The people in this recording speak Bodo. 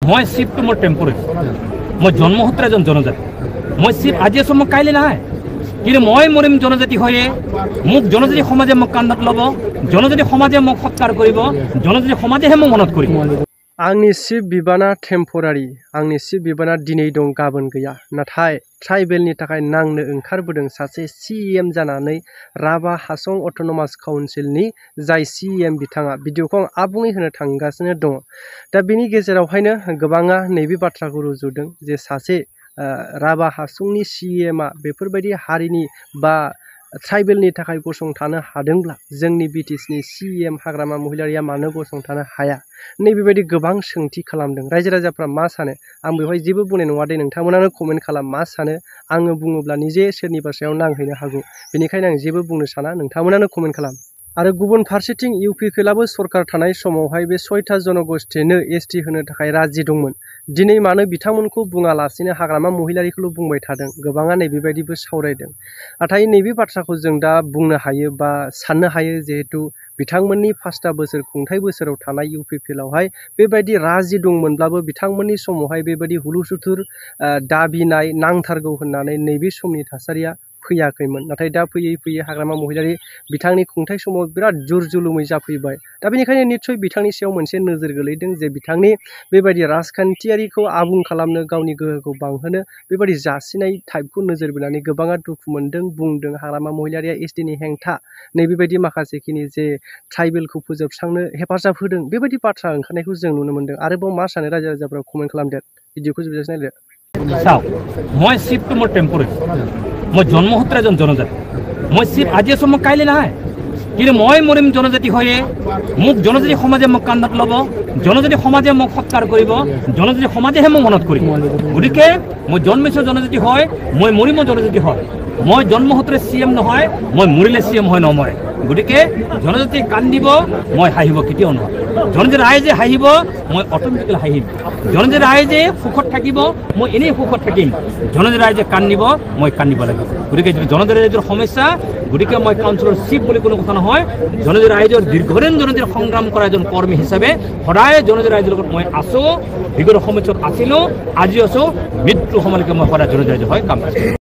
মই শিৱটো মোৰ টেম্পৰেৰী মই জন্মসূত্ৰে এজন জনজাতি মই শিৱ আজি আছোঁ মই কাইলৈ নাই কিন্তু মই মৰিম জনজাতি হৈয়ে মোক জনজাতি সমাজে মোক কান্ধত ল'ব জনজাতি সমাজে মোক সৎকাৰ কৰিব জনজাতি সমাজেহে মোক মনত কৰিব आंनि शिव बिबाना टेम्परारि आंनि शिव बिबाना दिनै दं गाबोन गैया नाथाय ट्राइबेलनि थाखाय नांनो ओंखारबोदों सासे सीएम जानानै राभा हासं अट'नमास काउन्सिलनि जाय सीएम बिथाङा भिडिअखौ आं आबुङै होनो थांगासिनो दङ दा बेनि गेजेरावहायनो गोबाङा नैबे बाथ्राखौ रुजुदों जे सासे राभा हासंनि सीएमआ बेफोरबायदि हारिनि बा ट्राइबेलनि थाखाय गसंथानो हादोंब्ला जोंनि बिटिसिनि सीएम हाग्रामा महिलारिया मानो गसंथानो हाया नैबेबायदि गोबां सोंथि खालामदों रायजो राजाफ्रा मा सानो आं बेवहाय जेबो बुंनाय नङा दे नोंथांमोनानो कमेन्ट खालाम मा सानो आङो बुङोब्ला निजे सोरनिबा सायाव नांहैनो हागौ बेनिखायनो आं जेबो बुंनो साना नोंथांमोनानो कमेन्ट खालाम आरो गुबुन फारसेथिं इउपिपिएलआबो सरकार थानाय समावहाय बे 6था जनगोष्ठीनो एसटि होनो थाखाय राजि दंमोन दिनै मानो बिथांमोनखौ बुङालासिनो हाग्रामा महिलारिखौल' बुंबाय थादों गोबाङा नैबेबायदिबो सावरायदों नाथाय नैबे बाथ्राखौ जों दा बुंनो हायो बा साननो हायो जिहेतु बिथांमोननि 5था बोसोर खुंथाय बोसोराव थानाय इउपिपिएलआवहाय बेबायदि राजि दंमोनब्लाबो बिथांमोननि समावहाय बेबायदि हुलुसुथुर दाबिनाय नांथारगौ होननानै नैबे समनि थासारिया फैयाखैमोन नाथाय दा फैयै फैयै हाग्रामा महिलारि बिथांनि खुंथाय समाव बिराद जुलुमै जाफैबाय दा बेनिखायनो निस्सय बिथांनि सायाव मोनसे नोजोर गोलैदों जे बिथांनि बेबायदि राजखान्थियारिखौ आबुं खालामनो गावनि गोहोखौ बांहोनो बेबायदि जासिनाय टाइपखौ नोजोर बोनानै गोबाङा दुखु मोनदों बुंदों हाग्रामा महिलारिया एसटिनि हेंथा नैबेबायदि माखासेखिनि जे ट्राइबेलखौ फोजोबस्रांनो हेफाजाब होदों बेबायदि बाथ्रा ओंखारनायखौ जों नुनो मोनदों आरोबाव मा सानो रायजो राजाफ्रा कमेन्ट खालामदो भिडिअखौ जोबजासिम नायदो চাওক মই শিৱটো মোৰ টেম্পৰেৰী মই জন্মসূত্ৰে এজন জনজাতি মই শিৱ আজি আছোঁ মই কাইলৈ নাই কিন্তু মই মৰিম জনজাতি হৈয়ে মোক জনজাতি সমাজে মোক কান্ধত ল'ব জনজাতি সমাজে মোক সৎকাৰ কৰিব জনজাতি সমাজেহে মোক মনত কৰিব গতিকে মই জন্মিছোঁ জনজাতি হয় মই মৰিম জনজাতি হয় মই জন্মসূত্ৰে চিএম নহয় মই মৰিলে চিএম হয় নমৰে গতিকে জনজাতি কান্দিব মই হাঁহিব কেতিয়াও নহয় জনজাতি ৰাইজে হাঁহিব মই অট'মেটিকেলি হাঁহিম জনজাতি ৰাইজে সুখত থাকিব মই এনেই সুখত থাকিম জনজাতি ৰাইজে কান্দিব মই কান্দিব লাগিব গতিকে জনজাতি ৰাইজৰ সমস্যা গতিকে মই কাউন্সিলৰ চিফ বুলি কোনো কথা নহয় জনজাতি ৰাইজৰ দীৰ্ঘদিন জনজাতিৰ সংগ্ৰাম কৰা এজন কৰ্মী হিচাপে সদায় জনজাতি ৰাইজৰ লগত মই আছোঁ বিগত সময়ত আছিলোঁ আজি আছোঁ মৃত্যু সময়লৈকে মই সদায় জনজাতি ৰাইজৰ হৈ কাম কৰিছোঁ